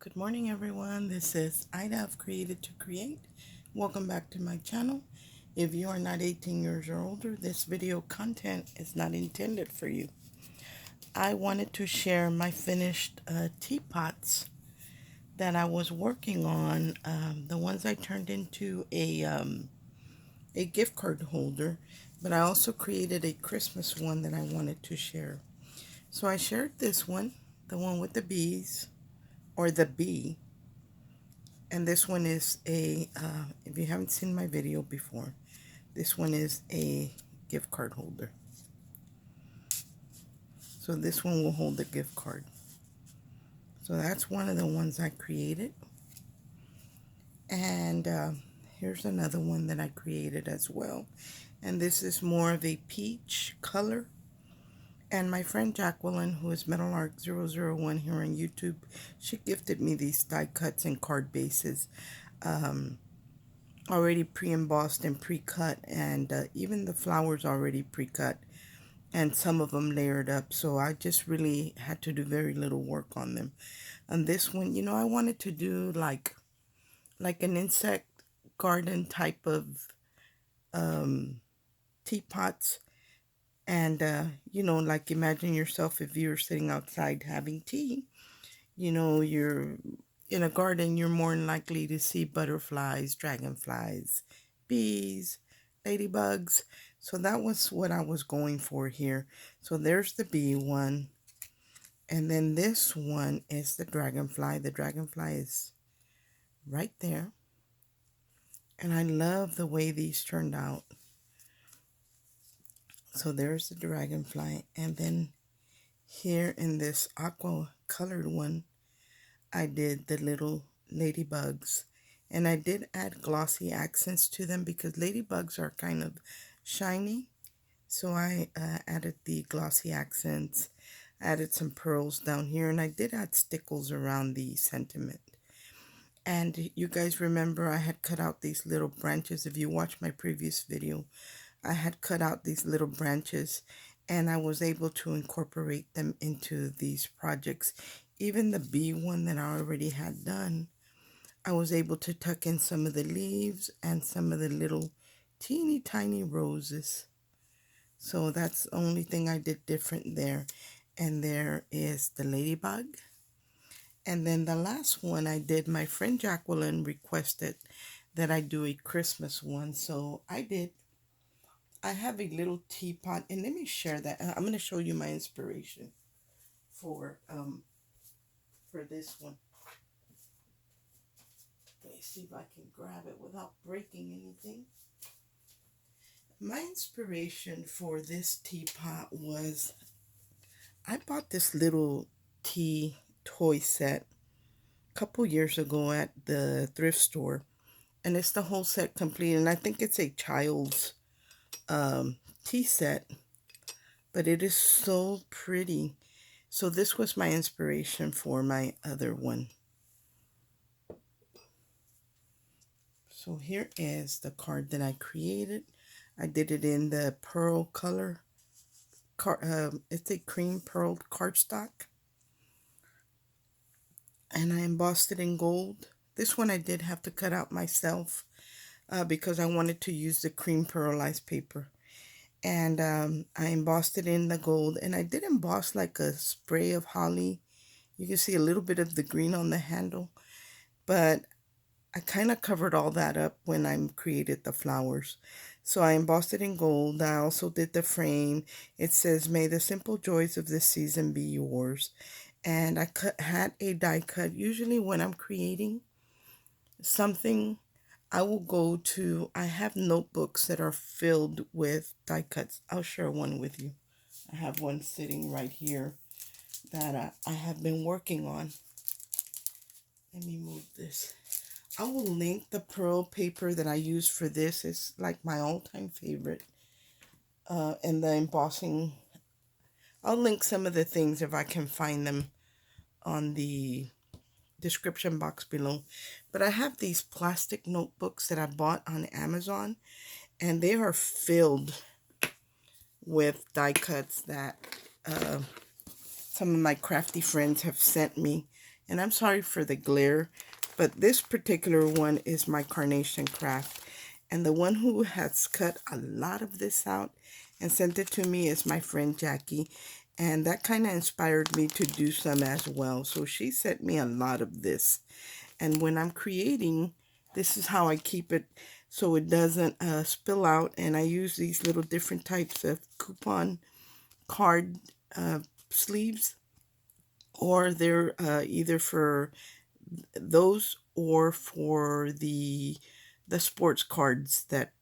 Good morning, everyone. This is Ida of Created to Create. Welcome back to my channel. If you are not 18 years or older, this video content is not intended for you. I wanted to share my finished teapots that I was working on, the ones I turned into a gift card holder, but I also created a Christmas one that I wanted to share. So I shared this one, the one with the bees, or the bee. And this one is if you haven't seen my video before, this one is a gift card holder. So this one will hold the gift card. So that's one of the ones I created. And here's another one that I created as well. And this is more of a peach color. And my friend Jacqueline, who is Metal Art 001 here on YouTube, she gifted me these die cuts and card bases. Already pre-embossed and pre-cut, and even the flowers already pre-cut, and some of them layered up, so I just really had to do very little work on them. And this one, I wanted to do like an insect garden type of teapots, and like imagine yourself if you're sitting outside having tea. You're in a garden, you're more than likely to see butterflies, dragonflies, bees, ladybugs. So that was what I was going for here. So there's the bee one. And then this one is the dragonfly. The dragonfly is right there. And I love the way these turned out. So there's the dragonfly. And then here in this aqua colored one, I did the little ladybugs, and I did add glossy accents to them because ladybugs are kind of shiny. So I added the glossy accents, added some pearls down here, and I did add stickles around the sentiment. And you guys remember I had cut out these little branches. If you watched my previous video, I had cut out these little branches, and I was able to incorporate them into these projects. Even the bee one that I already had done, I was able to tuck in some of the leaves and some of the little teeny tiny roses. So that's the only thing I did different there. And there is the ladybug. And then the last one I did, my friend Jacqueline requested that I do a Christmas one. So I did. I have a little teapot, and let me share that. I'm going to show you my inspiration for this one. Let me see if I can grab it without breaking anything. My inspiration for this teapot was I bought this little tea toy set a couple years ago at the thrift store, and it's the whole set complete, and I think it's a child's tea set, but it is so pretty. So this was my inspiration for my other one. So here is the card that I created. I did it in the pearl color. It's a cream pearl cardstock. And I embossed it in gold. This one I did have to cut out myself because I wanted to use the cream pearlized paper. And I embossed it in the gold. And I did emboss like a spray of holly. You can see a little bit of the green on the handle. But I kind of covered all that up when I created the flowers. So I embossed it in gold. I also did the frame. It says, "May the simple joys of this season be yours." And I had a die cut. Usually when I'm creating something, I will go to, I have notebooks that are filled with die cuts. I'll share one with you. I have one sitting right here that I have been working on. Let me move this. I will link the pearl paper that I use for this. It's like my all-time favorite. And the embossing. I'll link some of the things if I can find them on the description box below. But I have these plastic notebooks that I bought on Amazon. And they are filled with die cuts that some of my crafty friends have sent me. And I'm sorry for the glare, but this particular one is my carnation craft. And the one who has cut a lot of this out and sent it to me is my friend Jackie. And that kind of inspired me to do some as well. So she sent me a lot of this. And when I'm creating, this is how I keep it so it doesn't spill out. And I use these little different types of coupon card sleeves, or they're either for those or for the sports cards that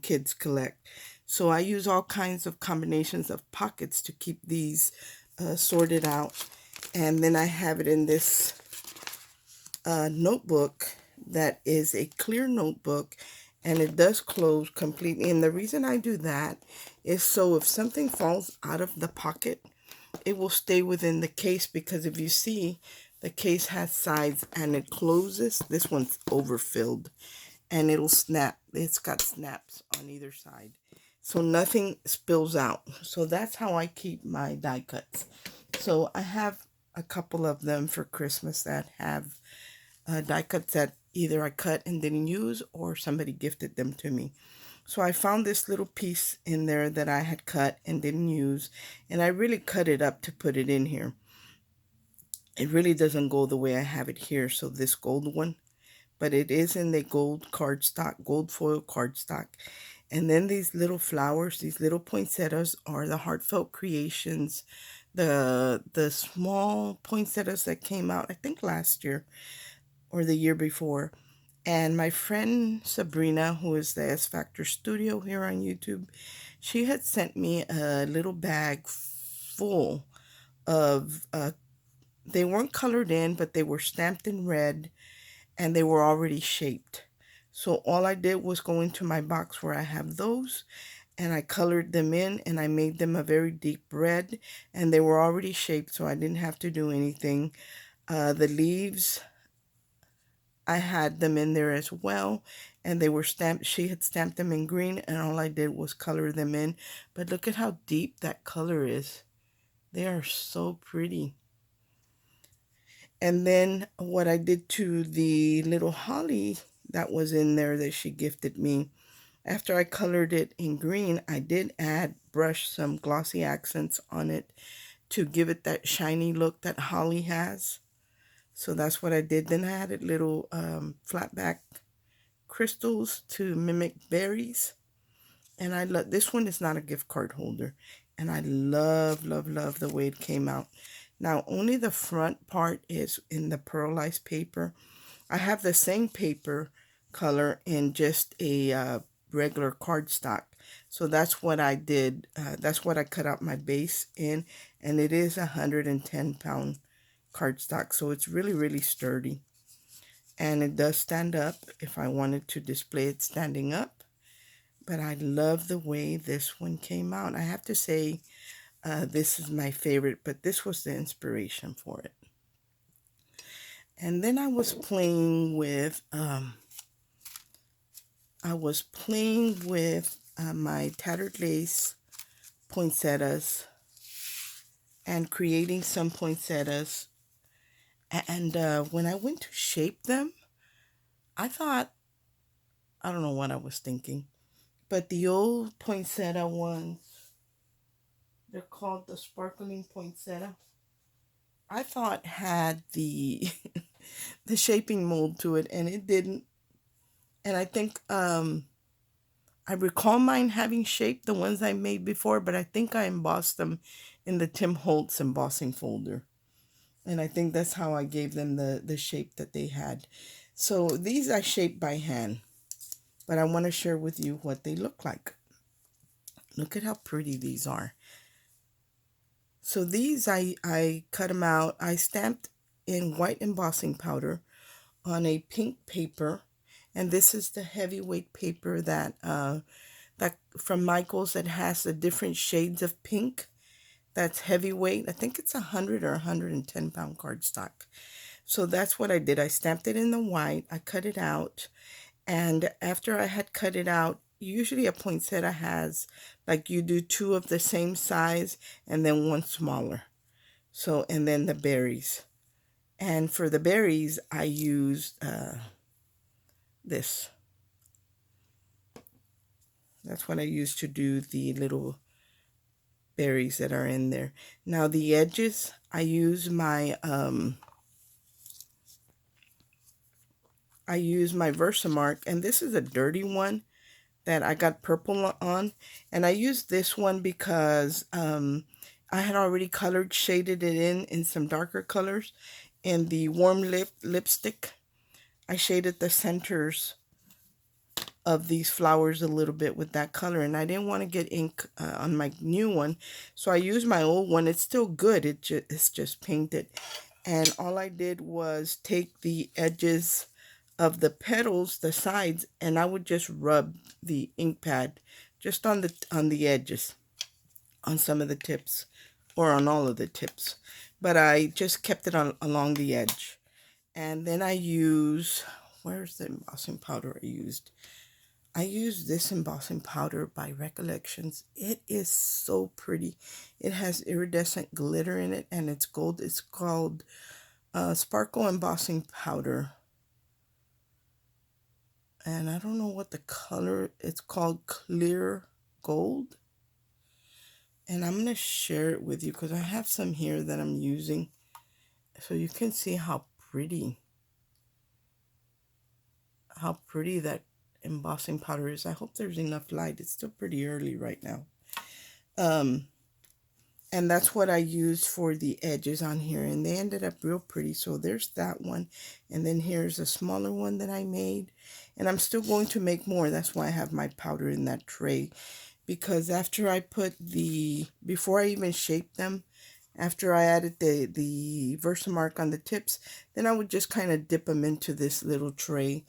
kids collect. So I use all kinds of combinations of pockets to keep these sorted out. And then I have it in this notebook that is a clear notebook, and it does close completely. And the reason I do that is so if something falls out of the pocket, it will stay within the case, because if you see, the case has sides and it closes. This one's overfilled and it'll snap. It's got snaps on either side, so nothing spills out. So that's how I keep my die cuts. So I have a couple of them for Christmas that have die cuts that either I cut and didn't use or somebody gifted them to me. So I found this little piece in there that I had cut and didn't use, and I really cut it up to put it in here. It really doesn't go the way I have it here, so this gold one, but it is in the gold cardstock, gold foil cardstock. And then these little flowers, these little poinsettias, are the Heartfelt Creations, the small poinsettias that came out, I think last year or the year before. And my friend Sabrina, who is the S Factor Studio here on YouTube, she had sent me a little bag full of, they weren't colored in, but they were stamped in red, and they were already shaped. So all I did was go into my box where I have those, and I colored them in, and I made them a very deep red, and they were already shaped, so I didn't have to do anything. The leaves, I had them in there as well, and they were stamped. She had stamped them in green, and all I did was color them in. But look at how deep that color is. They are so pretty. And then what I did to the little holly that was in there that she gifted me, after I colored it in green, I did brush some glossy accents on it to give it that shiny look that holly has. So that's what I did. Then I added little flat back crystals to mimic berries. And I love, this one is not a gift card holder. And I love, love, love the way it came out. Now, only the front part is in the pearlized paper. I have the same paper color in just a regular cardstock. So that's what I did. That's what I cut out my base in. And it is 110-pound cardstock. So it's really, really sturdy. And it does stand up if I wanted to display it standing up. But I love the way this one came out. I have to say, this is my favorite, but this was the inspiration for it. And then I was playing with, my tattered lace poinsettias and creating some poinsettias. And when I went to shape them, I thought, I don't know what I was thinking, but the old poinsettia ones, they're called the sparkling poinsettia, I thought had the the shaping mold to it, and it didn't. And I think I recall mine having shaped the ones I made before, but I think I embossed them in the Tim Holtz embossing folder. And I think that's how I gave them the shape that they had. So these I shaped by hand, but I want to share with you what they look like. Look at how pretty these are. So these I cut them out. I stamped in white embossing powder on a pink paper. And this is the heavyweight paper that from Michael's that has the different shades of pink. That's heavyweight. I think it's 100 or 110-pound cardstock. So that's what I did. I stamped it in the white. I cut it out. And after I had cut it out, usually a poinsettia has, like you do, two of the same size and then one smaller. So, and then the berries. And for the berries, I used this. That's what I used to do the little berries that are in there. Now the edges, I use my Versamark, and this is a dirty one that I got purple on, and I used this one because I had already shaded it in some darker colors. In the warm lipstick, I shaded the centers of these flowers a little bit with that color, and I didn't want to get ink on my new one, so I used my old one. It's still good, it's just painted, and all I did was take the edges of the petals, the sides, and I would just rub the ink pad just on the edges, on some of the tips, or on all of the tips, but I just kept it on along the edge. And then I use, where's the embossing powder I used? I used this embossing powder by Recollections. It is so pretty. It has iridescent glitter in it, and it's gold. It's called Sparkle Embossing Powder. And I don't know what the color, it's called Clear Gold. And I'm going to share it with you because I have some here that I'm using, so you can see how pretty that embossing powder is. I hope there's enough light. It's still pretty early right now. And that's what I used for the edges on here, and they ended up real pretty. So there's that one, and then here's a smaller one that I made, and I'm still going to make more. That's why I have my powder in that tray, because after I put before I even shaped them, after I added the Versamark on the tips, then I would just kind of dip them into this little tray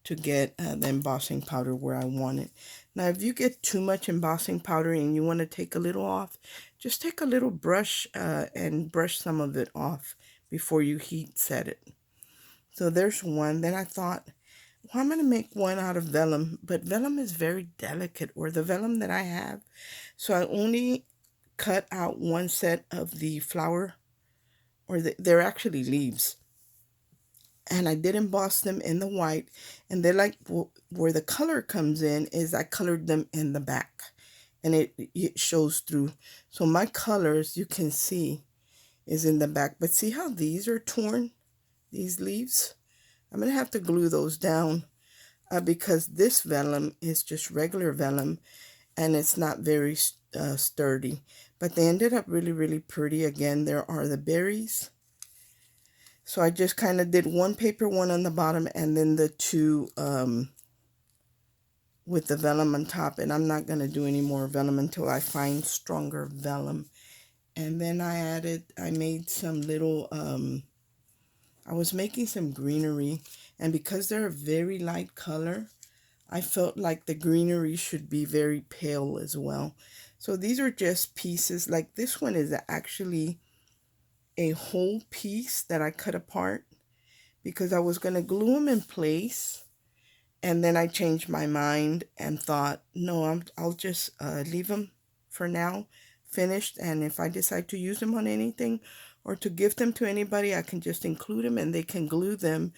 to get the embossing powder where I want it. Now, if you get too much embossing powder and you want to take a little off, just take a little brush and brush some of it off before you heat set it. So there's one. Then I thought, well, I'm going to make one out of vellum, but vellum is very delicate, or the vellum that I have. So I only cut out one set of the flower, or they're actually leaves. And I did emboss them in the white, and they're like, where the color comes in is I colored them in the back, and it shows through. So my colors, you can see, is in the back. But see how these are torn, these leaves? I'm going to have to glue those down because this vellum is just regular vellum, and it's not very sturdy. But they ended up really, really pretty. Again, there are the berries. So I just kind of did one paper one on the bottom, and then the two with the vellum on top. And I'm not going to do any more vellum until I find stronger vellum. And then I made some little, I was making some greenery. And because they're a very light color, I felt like the greenery should be very pale as well. So these are just pieces. Like this one is actually a whole piece that I cut apart because I was going to glue them in place, and then I changed my mind and thought, no, I'll just leave them for now finished, and if I decide to use them on anything or to give them to anybody, I can just include them and they can glue them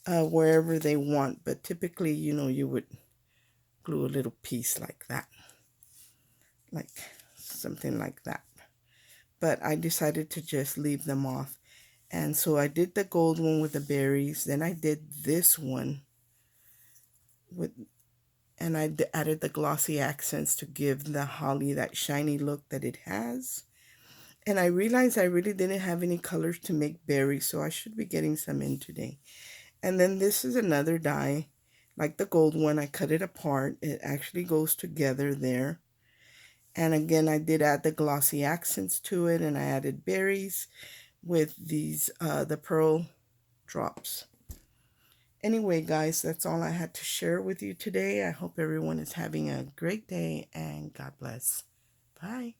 wherever they want. But typically, you would glue a little piece like that, like something like that. But I decided to just leave them off. And so I did the gold one with the berries. Then I did this one and I added the glossy accents to give the holly that shiny look that it has. And I realized I really didn't have any colors to make berries, so I should be getting some in today. And then this is another die, like the gold one. I cut it apart. It actually goes together there. And again, I did add the glossy accents to it, and I added berries with these, the pearl drops. Anyway, guys, that's all I had to share with you today. I hope everyone is having a great day, and God bless. Bye.